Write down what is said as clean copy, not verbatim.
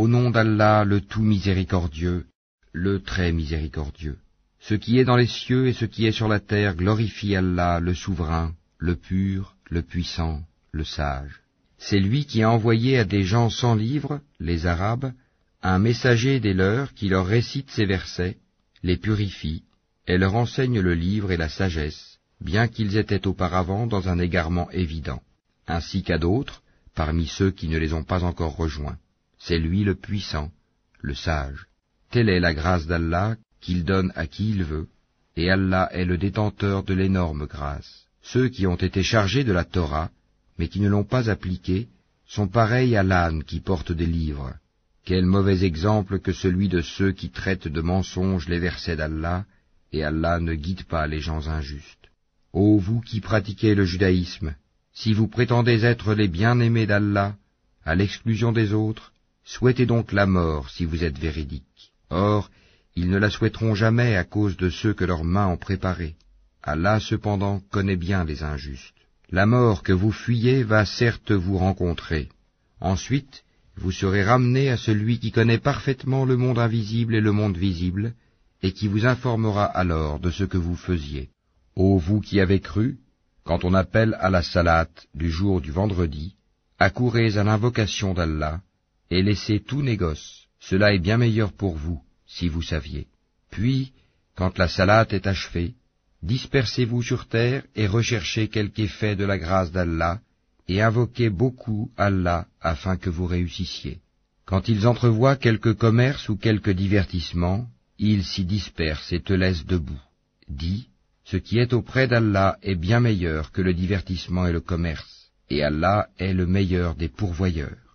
Au nom d'Allah, le tout miséricordieux, le très miséricordieux. Ce qui est dans les cieux et ce qui est sur la terre glorifie Allah, le souverain, le pur, le puissant, le sage. C'est lui qui a envoyé à des gens sans livre, les Arabes, un messager des leurs qui leur récite ces versets, les purifie, et leur enseigne le livre et la sagesse, bien qu'ils étaient auparavant dans un égarement évident, ainsi qu'à d'autres, parmi ceux qui ne les ont pas encore rejoints. C'est lui le puissant, le sage. Telle est la grâce d'Allah qu'il donne à qui il veut, et Allah est le détenteur de l'énorme grâce. Ceux qui ont été chargés de la Torah, mais qui ne l'ont pas appliquée, sont pareils à l'âne qui porte des livres. Quel mauvais exemple que celui de ceux qui traitent de mensonges les versets d'Allah, et Allah ne guide pas les gens injustes. Ô vous qui pratiquez le judaïsme, si vous prétendez être les bien-aimés d'Allah, à l'exclusion des autres, souhaitez donc la mort si vous êtes véridiques. Or, ils ne la souhaiteront jamais à cause de ceux que leurs mains ont préparés. Allah cependant connaît bien les injustes. La mort que vous fuyez va certes vous rencontrer. Ensuite, vous serez ramenés à celui qui connaît parfaitement le monde invisible et le monde visible, et qui vous informera alors de ce que vous faisiez. Ô vous qui avez cru, quand on appelle à la salate du jour du vendredi, accourez à l'invocation d'Allah, et laissez tout négoce. Cela est bien meilleur pour vous, si vous saviez. Puis, quand la salate est achevée, dispersez-vous sur terre et recherchez quelque effet de la grâce d'Allah, et invoquez beaucoup Allah afin que vous réussissiez. Quand ils entrevoient quelque commerce ou quelque divertissement, ils s'y dispersent et te laissent debout. Dis, ce qui est auprès d'Allah est bien meilleur que le divertissement et le commerce, et Allah est le meilleur des pourvoyeurs.